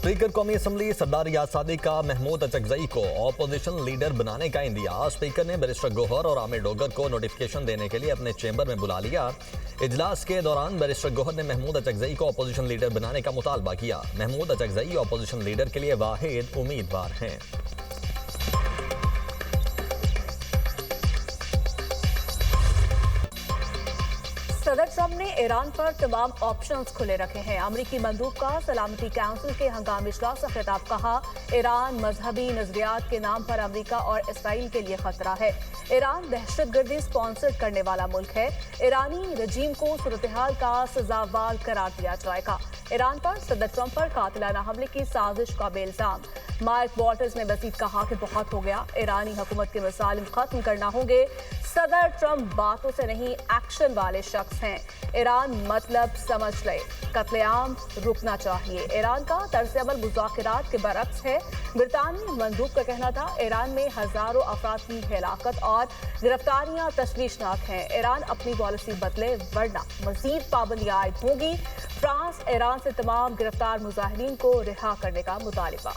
Speaker कौमी assembly सरदार रियाज सादिक का महमूद अचकजई को ऑपोजिशन लीडर बनाने का इंदिया। स्पीकर ने बैरिस्टर गोहर और आमिर डोगर को नोटिफिकेशन देने के लिए अपने चैम्बर में बुला लिया। इजलास के दौरान बैरिस्टर गोहर ने महमूद अचकजई को ऑपोजिशन लीडर बनाने का मुतालबा किया। महमूद अचकजई ऑपोजिशन लीडर के लिए वाहिद उम्मीदवार हैं। सदर ट्रंप ने ईरान पर तमाम ऑप्शंस खुले रखे हैं। अमरीकी मंदूब का सलामती काउंसिल के हंगामी इजलास से खिताब कहा, ईरान मजहबी नजरियात के नाम पर अमरीका और इसराइल के लिए खतरा है। ईरान दहशतगर्दी स्पॉन्सर करने वाला मुल्क है। ईरानी रजीम को सूरत-ए-हाल का सजावार करार दिया जाएगा। ईरान पर सदर ट्रंप पर कातिलाना हमले की साजिश का बेइल्जाम। मार्क वॉटर्स ने मजीद कहा कि बहुत हो गया, ईरानी हुकूमत के मसाइल खत्म करना होंगे। सदर ट्रंप बातों से नहीं एक्शन वाले शख्स हैं। ईरान मतलब समझ ले, कत्लेआम रुकना चाहिए। ईरान का तर्ज अमल मुज़ाकरात के बरक्स है। ब्रितानी मंदूब का कहना था, ईरान में हजारों अफराद की हिलाकत और गिरफ्तारियां तशवीशनाक हैं। ईरान अपनी पॉलिसी बदले वरना मजीद पाबंदियां आयद होंगी। फ्रांस ईरान से तमाम गिरफ्तार मुजाहिरीन को रिहा करने का मुतालिबा।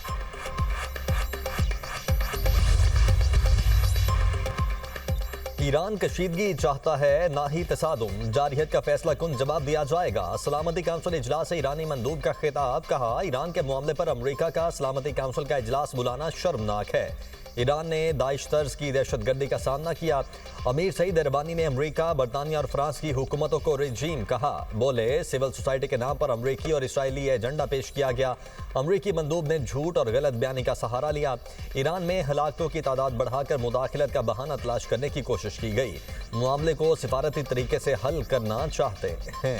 ईरान कशीदगी चाहता है, ना ही तसादुम। जारियत का फैसला कुन जवाब दिया जाएगा। सलामती काउंसिल इजलास से ईरानी मंदूब का खिताब। कहा, ईरान के मामले पर अमरीका का सलामती काउंसिल का इजलास बुलाना शर्मनाक है। ईरान ने दाइश तर्ज की दहशतगर्दी का सामना किया। अमीर सईद इरबानी ने अमरीका, बरतानिया और फ्रांस की हुकूमतों को रजीम कहा। बोले, सिविल सोसाइटी के नाम पर अमरीकी और इसराइली एजेंडा पेश किया गया। अमरीकी मंदूब ने झूठ और गलत बयानी का सहारा लिया। ईरान में हलाकतों की तादाद बढ़ाकर मुदाखलत का बहाना तलाश करने की कोशिश की गई। मामले को सिफारती तरीके से हल करना चाहते हैं।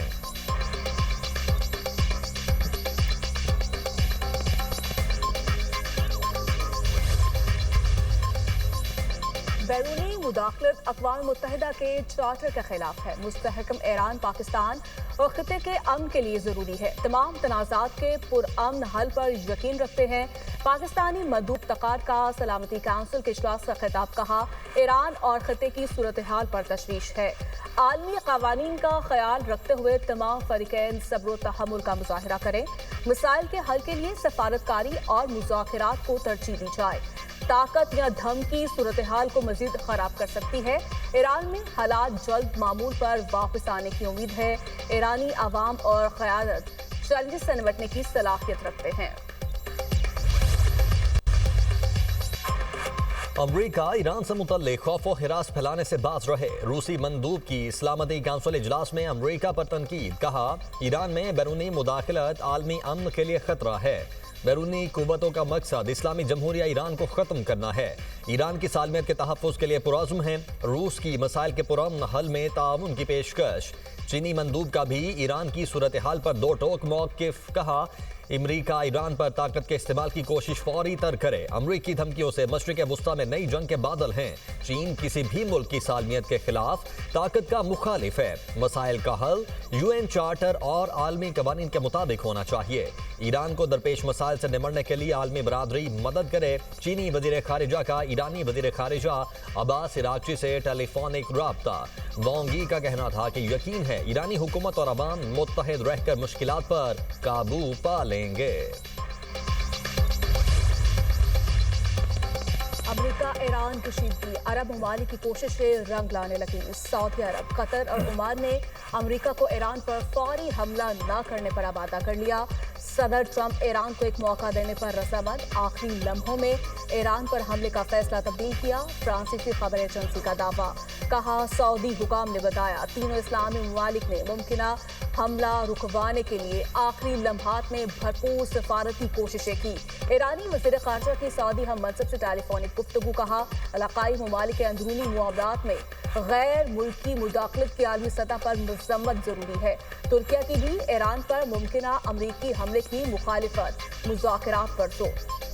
बैरूनी मुदाखलत अक़वाम मुत्तहिदा के चार्टर के खिलाफ है। मुस्तहकम ईरान पाकिस्तान और खिते के अमन के लिए ज़रूरी है। तमाम तनाज़ात के पुरअमन हल पर यकीन रखते हैं। पाकिस्तानी मंदूब तकार का सलामती काउंसिल के इजलास का खिताब। कहा, ईरान और खिते की सूरत हाल पर तशवीश है। आलमी कवानीन का ख्याल रखते हुए तमाम फरीकैन सब्र तहम्मुल का मुजाहरा करें। मसाइल के हल के लिए सफारतकारी और मुज़ाकरात को तरजीह दी जाए। ताकत या धमकी सूरत हाल को मजीद खराब कर सकती है। ईरान में हालात जल्द मामूल पर वापस आने की उम्मीद है। ईरानी आवाम और क़यादत चैलेंजेस से निपटने की सलाहियत रखते हैं। अमरीका ईरान से मुतल्लिक़ खौफ व हिरास फैलाने से बाज रहे। रूसी मंदूब की सलामती काउंसिल इजलास में अमरीका पर तनकीद। कहा, ईरान में बैरूनी मुदाखलत आलमी अमन के लिए खतरा है। बैरूनी कुव्वतों का मकसद इस्लामी जमहूरिया ईरान को ख़त्म करना है। ईरान की सालमियत के तहफ़्फ़ुज़ के लिए पुरअज़्म है। रूस की मसाइल के पुरअमन हल में ताउन की पेशकश। चीनी मंदूब का भी ईरान की सूरत हाल पर दो टोक मौक़िफ़। कहा, अमरीका ईरान पर ताकत के इस्तेमाल की कोशिश फौरी तर करे। अमरीकी धमकियों से मशरिक़ वुस्ता में नई जंग के बादल हैं। चीन किसी भी मुल्क की सालमियत के खिलाफ ताकत का मुखालिफ है। मसाइल का हल UN चार्टर और आलमी कवानीन के मुताबिक होना चाहिए। ईरान को दरपेश मसाइल से निमटने के लिए आलमी बरादरी मदद करे। चीनी वज़ीर खारिजा का ईरानी वज़ीर खारिजा अब्बास इराक़ची से टेलीफोनिक राब्ता। वांग यी का कहना था कि यकीन है ईरानी हुकूमत और अवाम मुत्तहिद रहकर मुश्किलात पर काबू पा लेंगे। अमरीका ईरान कशीदगी, अरब ममालिक की कोशिशें रंग लाने लगी। सऊदी अरब, कतर और ओमान ने अमरीका को ईरान पर फौरी हमला न करने पर आमादा कर लिया। सदर ट्रंप ईरान को एक मौका देने पर रजामंद। आखिरी लम्हों में ईरान पर हमले का फैसला तब्दील किया। फ्रांसीसी खबर एजेंसी का दावा। कहा, सऊदी हुकाम ने बताया, तीनों इस्लामी ममालिक ने मुमकिना हमला रुकवाने के लिए आखिरी लम्हात में भरपूर सफारती कोशिशें की। ईरानी वज़ीर ख़ारिजा की सऊदी हम मनसब से टेलीफोनिक गुफ्तगू। कहा, इलाक़ाई ममालिक के अंदरूनी मामलात में गैर मुल्की मुदाखलत की आलमी सतह पर मज़म्मत ज़रूरी है। तुर्किया की भी ईरान पर मुमकिना अमरीकी हमले की मुखालिफत। मुज़ाकरात पर जोर।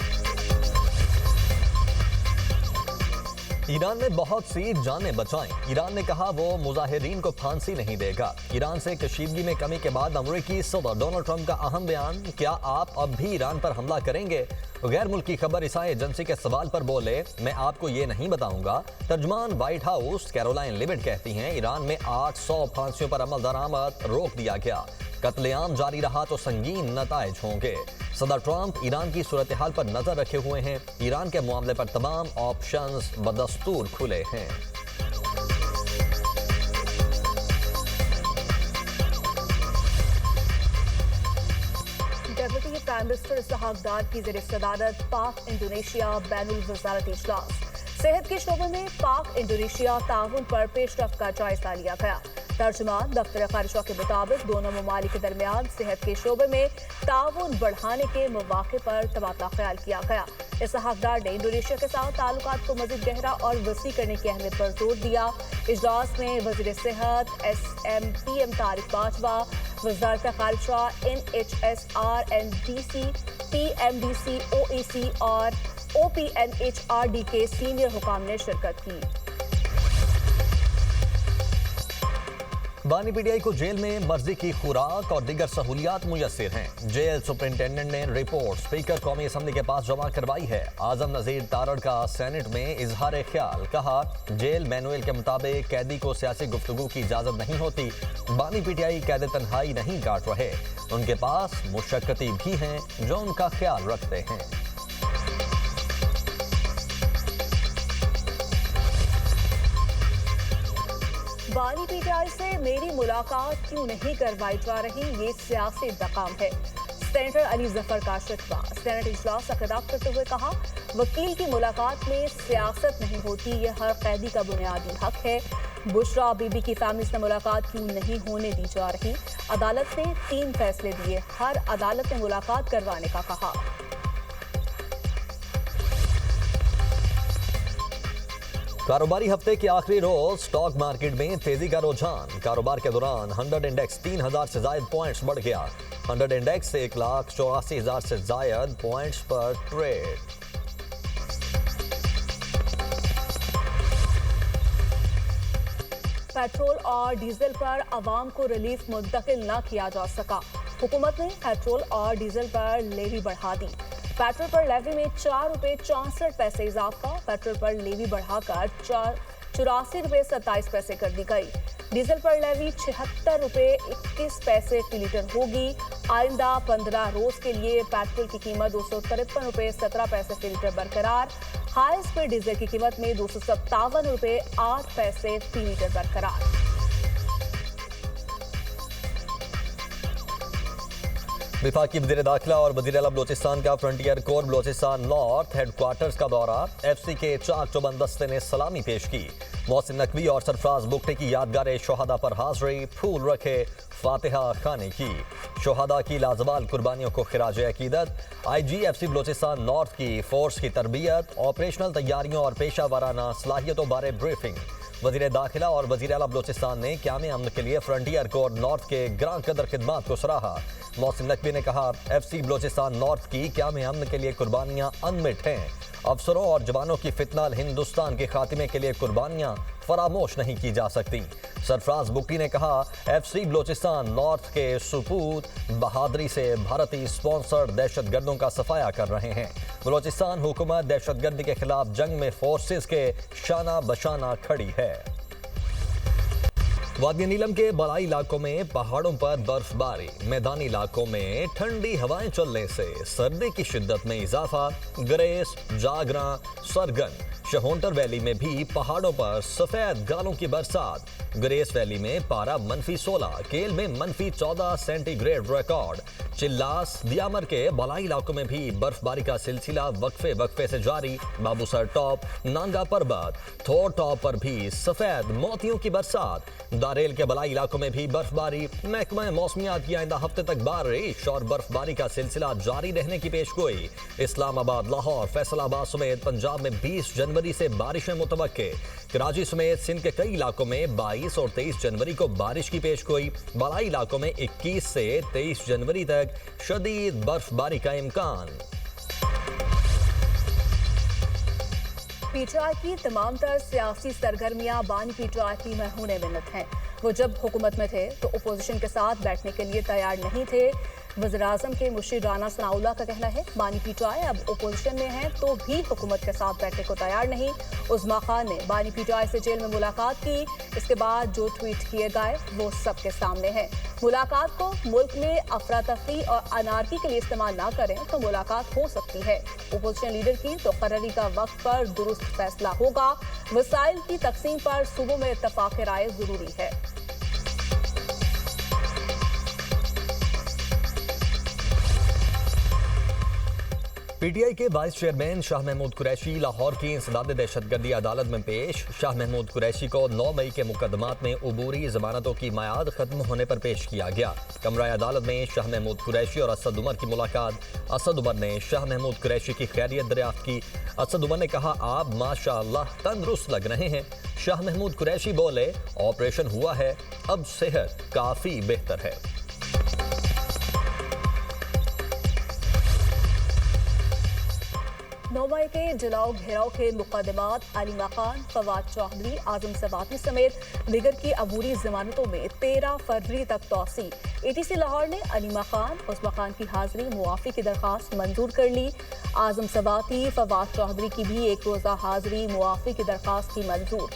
ईरान ने बहुत सी जानें बचाईं। ईरान ने कहा, वो मुजाहिरीन को फांसी नहीं देगा। ईरान से कशीदगी में कमी के बाद अमरीकी सदर डोनाल्ड ट्रंप का अहम बयान। क्या आप अब भी ईरान पर हमला करेंगे? गैर मुल्की खबर ईसाई एजेंसी के सवाल पर बोले, मैं आपको ये नहीं बताऊंगा। तर्जुमान व्हाइट हाउस कैरोलाइन लिविट कहती हैं, ईरान में 800 फांसियों पर अमल दरामद रोक दिया गया। कत्लेआम जारी रहा तो संगीन नताइज होंगे। सदर ट्रंप ईरान की सूरत हाल पर नजर रखे हुए हैं। ईरान के मामले पर तमाम ऑप्शंस बदस्तूर खुले हैं। डेप्यूटी प्राइम मिनिस्टर इसहाक डार की ज़ेर सदारत पाक इंडोनेशिया बैनुल वज़ारती इजलास। सेहत के शोबे में पाक इंडोनेशिया ताउन पर पेशरफ्त का जायजा लिया गया। तर्जुमान दफ्तर खारिजा के मुताबिक दोनों ममालिक के दरमियान सेहत के शोबे में ताउन बढ़ाने के मौके पर तबादला ख्याल किया गया। इसहाक डार ने इंडोनेशिया के साथ ताल्लुकात को मज़ीद गहरा और वसी करने की अहमियत पर जोर दिया। इजलास में वज़ीर सेहत SMPM तारिक बाजवा, वज़ारत खारिजा NHSR NDC PMDC OEC और OPNHRD के सीनियर हुकाम ने शिरकत की। बानी पीटीआई को जेल में मर्जी की खुराक और दीगर सहूलियात मुयस्सर हैं। जेल सुपरिंटेंडेंट ने रिपोर्ट स्पीकर कौमी असम्बली के पास जमा करवाई है। आजम नजीर तारड़ का सेनेट में इजहार ख्याल, कहा जेल मैनुअल के मुताबिक कैदी को सियासी गुफ्तगू की इजाजत नहीं होती। बानी पीटीआई कैद तन्हाई नहीं काट रहे, उनके पास मुशक्कती भी हैं जो उनका ख्याल रखते हैं। बानी पीटीआई से मेरी मुलाकात क्यों नहीं करवाई जा रही, ये सियासी इंतकाम है। सेनेटर अली जफर का शिकवा। सेनेट इजलास का खिताब करते हुए कहा, वकील की मुलाकात में सियासत नहीं होती, ये हर कैदी का बुनियादी हक है। बुशरा बीबी की फैमिली से मुलाकात क्यों नहीं होने दी जा रही। अदालत ने 3 फैसले दिए, हर अदालत ने मुलाकात करवाने का कहा। कारोबारी हफ्ते के आखिरी रोज स्टॉक मार्केट में तेजी का रुझान। कारोबार के दौरान 100 इंडेक्स 3000 से ज्यादा पॉइंट्स बढ़ गया। 100 इंडेक्स 1,84,000 से ज्यादा पॉइंट्स पर ट्रेड। पेट्रोल और डीजल पर आवाम को रिलीफ मुंतकिल न किया जा सका। हुकूमत ने पेट्रोल और डीजल पर लेवी बढ़ा दी। पेट्रोल पर लेवी में ₹4.64 इजाफा। पेट्रोल पर लेवी बढ़ाकर ₹84.27 कर दी गई। डीजल पर लेवी ₹76.21 फी लीटर होगी। आइंदा 15 रोज के लिए पेट्रोल की कीमत ₹253.17 फी लीटर बरकरार। हाई स्पीड डीजल की कीमत में ₹257.08 फी लीटर बरकरार। विफाकी वज़ीर दाखिला और वज़ीर आला बलोचिस्तान का frontier core Balochistan north headquarters का दौरा। FC के चाक चौबंद दस्ते ने सलामी पेश की। मोहसिन नकवी और सरफराज बुगटी की यादगार शोहदा पर हाजिरी, फूल रखे, फातिहा खाने की। शोहदा की लाजवाल कुर्बानियों को खिराज अकीदत। IGFC बलोचिस्तान नॉर्थ की फोर्स की तरबियत, ऑपरेशनल तैयारियों और पेशा वाराना सलाहियतों बारे ब्रीफिंग। वज़ीर दाखिला और वज़ीर आला बलोचिस्तान ने क़याम अमन के लिए फ्रंटियर कोर नॉर्थ के ग्रां कदर खिदमात को सराहा। मोहसिन नकवी ने कहा, FC बलोचिस्तान नॉर्थ की क़याम अमन के लिए कुर्बानियाँ अनमिट हैं। अफसरों और जवानों की फितनाल हिंदुस्तान के खात्मे के लिए कुर्बानियाँ फरामोश नहीं की जा सकती। सरफराज बुगटी ने कहा, FC बलोचिस्तान नॉर्थ के सुपूत बहादुरी से भारतीय स्पॉन्सर्ड दहशतगर्दों का सफाया कर रहे हैं। बलोचिस्तान हुकूमत दहशतगर्दी के खिलाफ जंग में फोर्सेस के शाना बशाना खड़ी है। वादी नीलम के बलाई इलाकों में पहाड़ों पर बर्फबारी, मैदानी इलाकों में ठंडी हवाएं चलने से सर्दी की शिद्दत में इजाफा। ग्रेस, जागरा, सरगन, शहोंटर वैली में भी पहाड़ों पर सफेद गालों की बरसात। ग्रेस वैली में पारा -16, केल में -14 सेंटीग्रेड रिकॉर्ड। चिल्लास, दियामर के बलाई इलाकों में भी बर्फबारी का सिलसिला वक्फे से जारी। बाबूसर टॉप, नांगा पर्वत, थोर टॉप पर भी सफेद मोतियों की बरसात। दारेल के बलाई इलाकों में भी बर्फबारी। महकमा मौसमियात की आइंदा हफ्ते तक बारिश और बर्फबारी का सिलसिला जारी रहने की पेशगोई। इस्लामाबाद, लाहौर, फैसलाबाद समेत पंजाब में 20 जनवरी से बारिशें मुतवक्के। कराची समेत सिंध के कई इलाकों में 22 और 23 जनवरी को बारिश की पेशगोई। बलाई इलाकों में 21 से 23 जनवरी तक शदीद बर्फबारी का इम्कान। पीटीआई की तमाम तर सियासी सरगर्मियां बानी पीटीआई की मरहून मिन्नत हैं। वो जब हुकूमत में थे तो अपोजिशन के साथ बैठने के लिए तैयार नहीं थे। वज़ीर-ए-आज़म के मुर्शिद राना सनाउल्लाह का कहना है बानी पीटीआई अब ओपोजिशन में है तो भी हुकूमत के साथ बैठने को तैयार नहीं। उज़मा खान ने बानी पीटीआई से जेल में मुलाकात की। इसके बाद जो ट्वीट किए गए वो सबके सामने है। मुलाकात को मुल्क में अफरा तफरी और अनारकी के लिए इस्तेमाल ना करें तो मुलाकात हो सकती है। ओपोजिशन लीडर की तो क़र्री का वक्त पर दुरुस्त फैसला होगा। वसाइल की तकसीम पर सूबों में इत्तफाक राय जरूरी है। पीटीआई के वाइस चेयरमैन शाह महमूद कुरैशी लाहौर की इंसदाद दहशतगर्दी अदालत में पेश। शाह महमूद कुरैशी को 9 मई के मुकदमात में उबूरी जमानतों की मियाद खत्म होने पर पेश किया गया। कमरा अदालत में शाह महमूद कुरैशी और असद उमर की मुलाकात। असद उमर ने शाह महमूद कुरैशी की खैरियत दरियाफ्त की। असद उमर ने कहा, आप माशाअल्लाह तंदुरुस्त लग रहे हैं। शाह महमूद कुरैशी बोले, ऑपरेशन हुआ है, अब सेहत काफी बेहतर है। नौमाई के जलाओ घेराव के मुकदमात अलीमा खान, फवाद चौधरी, आजम सवाती समेत दिगर की अबूरी जमानतों में 13 फरवरी तक तौसी। एटीसी लाहौर ने अलीमा खान, उस्मा खान की हाजिरी मुआफी की दरखास्त मंजूर कर ली। आजम सवाती, फवाद चौधरी की भी एक रोज़ा हाजिरी मुआफी की दरखास्त की मंजूर।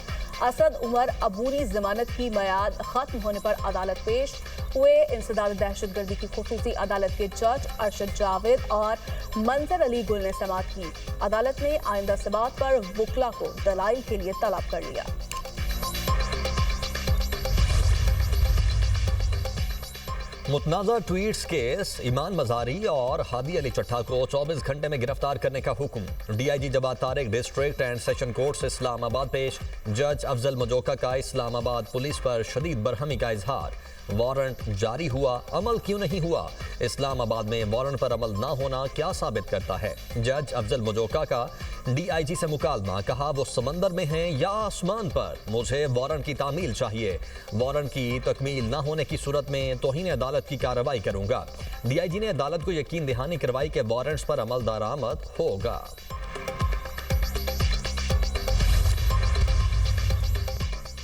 असद उमर अबूरी जमानत की मियाद खत्म होने पर अदालत पेश हुए। इंसदाद दहशतगर्दी की खुसूसी अदालत के जज अरशद जावेद और मंजर अली गुल ने समाअत की। अदालत ने आइंदा समाअत पर वकला को दलाइल के लिए तलब कर लिया। मुतनाज़ा ट्वीट्स केस ईमान मज़ारी और हादी अली चट्ठा को 24 घंटे में गिरफ्तार करने का हुक्म। DIG Jawad Tariq district and session court से इस्लामाबाद पेश। जज अफजल मजोका का इस्लामाबाद पुलिस पर शदीद बरहमी का इजहार। वारंट जारी हुआ, अमल क्यों नहीं हुआ? इस्लामाबाद में वारंट पर अमल ना होना क्या साबित करता है? जज अफजल मजोका का डीआईजी से मुकालमा, कहा वो समंदर में हैं या आसमान पर, मुझे वारंट की तामील चाहिए। वारंट की तकमील ना होने की सूरत में तौहीन अदालत की कार्रवाई करूंगा। डीआईजी ने अदालत को यकीन दहानी करवाई कि वारंट्स पर अमल दरामद होगा।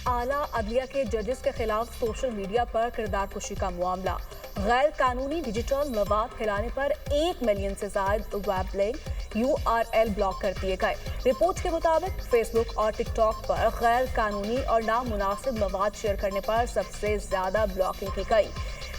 आला अदलिया के जजेस के खिलाफ सोशल मीडिया पर किरदार कुशी का मामला। गैर कानूनी डिजिटल मवाद फैलाने पर 1 मिलियन से ज्यादा वेब लिंक URL ब्लॉक कर दिए गए। रिपोर्ट के मुताबिक फेसबुक और टिकटॉक पर गैर कानूनी और नामुनासिब मवाद शेयर करने पर सबसे ज्यादा ब्लॉकिंग की गई।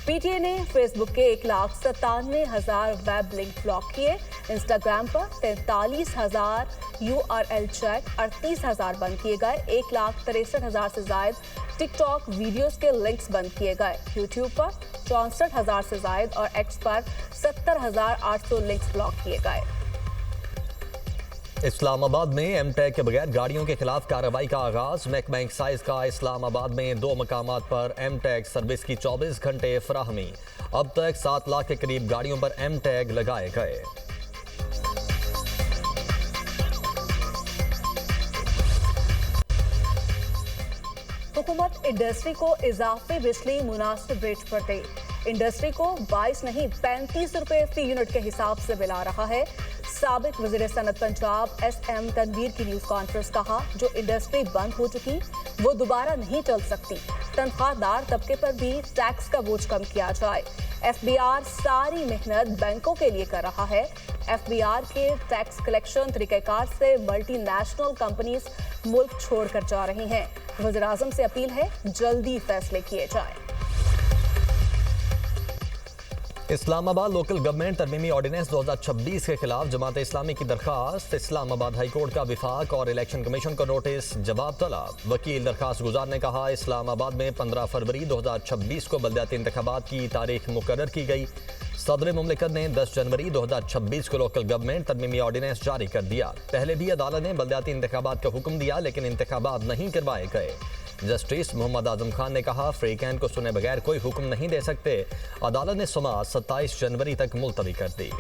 पीटीए ने फेसबुक के 1,97,000 वेब लिंक ब्लॉक किए। इंस्टाग्राम पर 43,000 URL चेक, 38,000 बंद किए गए। 1,63,000 से ज्यादा टिकटॉक वीडियोस के लिंक्स बंद किए गए। यूट्यूब पर 64,000 से ज्यादा और एक्स पर 70,800 लिंक्स ब्लॉक किए गए। इस्लामाबाद में एमटेक के बगैर गाड़ियों के खिलाफ कार्रवाई का आगाज। महकमा एक्साइज का इस्लामाबाद में 2 मकामात पर एमटेक सर्विस की 24 घंटे फराहमी। अब तक 7 लाख के करीब गाड़ियों पर एमटेग लगाए गए। हुकूमत इंडस्ट्री को इजाफी बिजली मुनासिब रेट पर दे। इंडस्ट्री को 22 नहीं 35 रुपए फी यूनिट के हिसाब से मिला रहा है। साबिक वज़ीर सनत पंजाब SM तनवीर की न्यूज़ कॉन्फ्रेंस, कहा जो इंडस्ट्री बंद हो चुकी वो दोबारा नहीं चल सकती। तनख्वाहदार तबके पर भी टैक्स का बोझ कम किया जाए। FBR सारी मेहनत बैंकों के लिए कर रहा है। FBR के टैक्स कलेक्शन तरीक़ेकार से मल्टीनेशनल कंपनीज मुल्क छोड़कर जा रही हैं। वज़ीर-ए-आज़म से अपील है जल्दी फैसले किए जाए। इस्लामाबाद लोकल गवर्नमेंट तरमीमी ऑर्डिनेंस 2026 के खिलाफ जमात इस्लामी की दरखास्त। इस्लामाबाद हाई कोर्ट का विफाक और इलेक्शन कमीशन को नोटिस, जवाब तलब। वकील दरखास्त गुजार ने कहा, इस्लामाबाद में 15 फरवरी 2026 को बल्दियाती इंतखाबात की तारीख मुकर्रर की गई। सदर मुमलिकत ने 10 जनवरी 2026 को लोकल गवर्नमेंट तरमीमी ऑर्डिनेंस जारी कर दिया। पहले भी अदालत ने बल्दियाती इंतखाबात का हुक्म दिया, लेकिन इंतखाबात नहीं करवाए गए। जस्टिस मोहम्मद आजम खान ने कहा, फ्री कैन को सुने बगैर कोई हुक्म नहीं दे सकते। अदालत ने समाअत 27 जनवरी तक मुलतवी कर दी।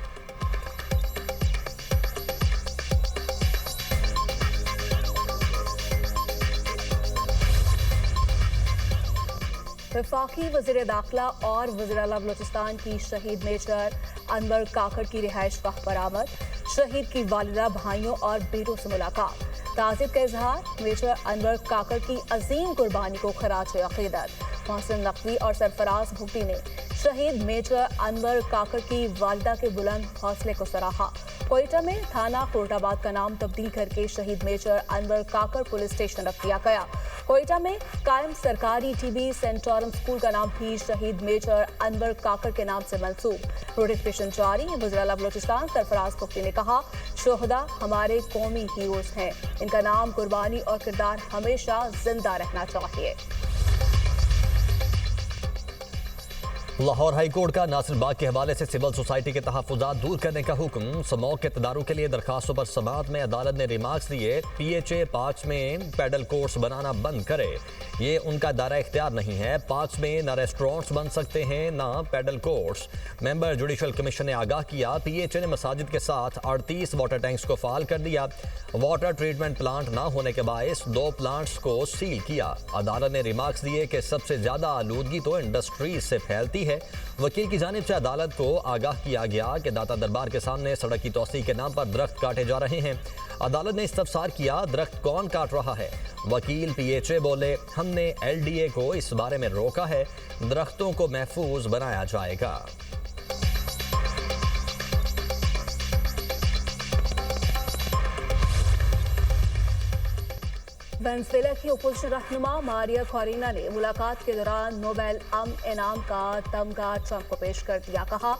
वफाकी वज़ीर दाखिला और वज़ीर आला बलूचिस्तान की शहीद मेजर अनवर काकड़ की रिहाइश गाह बरामद। शहीद की वालिदा, भाइयों और बेटों से मुलाकात। ताज़ियत का इजहार। मेजर अनवर काकड़ की अजीम कुर्बानी को खराज अक़ीदत। मोहसिन नकवी और सरफराज भुट्टी ने शहीद मेजर अनवर काकर की वालिदा के बुलंद हौसले को सराहा। कोयटा में थाना खुर्दाबाद का नाम तब्दील करके शहीद मेजर अनवर काकर पुलिस स्टेशन रख दिया गया। कोयटा में कायम सरकारी टीबी सेंटोरम स्कूल का नाम भी शहीद मेजर अनवर काकर के नाम से मंसूब। नोटिफिकेशन जारी। वज़ीर-ए-आला बलूचिस्तान सरफराज कुफ्ती ने कहा, शोहदा हमारे कौमी हीरोज हैं, इनका नाम, कुर्बानी और किरदार हमेशा जिंदा रहना चाहिए। लाहौर हाई कोर्ट का नासिर बाग के हवाले से सिविल सोसाइटी के तहफ़्फ़ुज़ात दूर करने का हुक्म। समौक के तदारुक के लिए दरखास्तों पर समाअत में अदालत ने रिमार्क्स दिए। PHA पार्क्स में पैडल कोर्स बनाना बंद करे, ये उनका दायरा इख्तियार नहीं है। पार्क्स में न रेस्टोरेंट्स बन सकते हैं न पैडल कोर्स। मेंबर जुडिशल कमीशन ने आगाह किया, PHA ने मसाजिद के साथ 38 वाटर टैंक्स को फाल कर दिया। वाटर ट्रीटमेंट प्लांट ना होने के बायस 2 प्लांट्स को सील किया। अदालत ने रिमार्क्स दिए कि सबसे ज्यादा आलूदगी तो इंडस्ट्रीज से फैलती है। वकील की जानिब से अदालत को आगाह किया गया कि दाता दरबार के सामने सड़क की तोसी के नाम पर दरख्त काटे जा रहे हैं। अदालत ने इस्तफसार किया, दरख्त कौन काट रहा है? वकील PHA बोले, हमने LDA को इस बारे में रोका है, दरख्तों को महफूज बनाया जाएगा। वेनेजुएला की अपोजिशन रहनुमा मारिया कोरिना ने मुलाकात के दौरान नोबेल इनाम का तमगा ट्रंप को पेश कर दिया। कहा,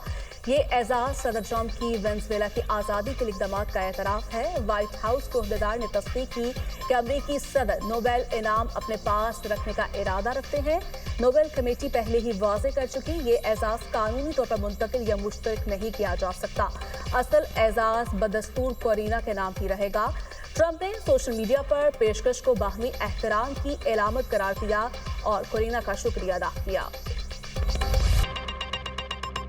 ये एजाज सदर ट्रंप की वेनेजुएला की आज़ादी के इक़दाम का एतराफ़ है। व्हाइट हाउस के अहदेदार ने तस्दीक की कि अमरीकी सदर नोबेल इनाम अपने पास रखने का इरादा रखते हैं। नोबेल कमेटी पहले ही वाज़े कर चुकी, ये एजाज कानूनी तौर पर मुंतकिल या मुश्तरक नहीं किया जा सकता। असल एजाज बदस्तूर कोरिना के नाम ही रहेगा। ट्रंप ने सोशल मीडिया पर पेशकश को बाहमी एहतराम की एलामत करार दिया और कोरिना का शुक्रिया अदा किया।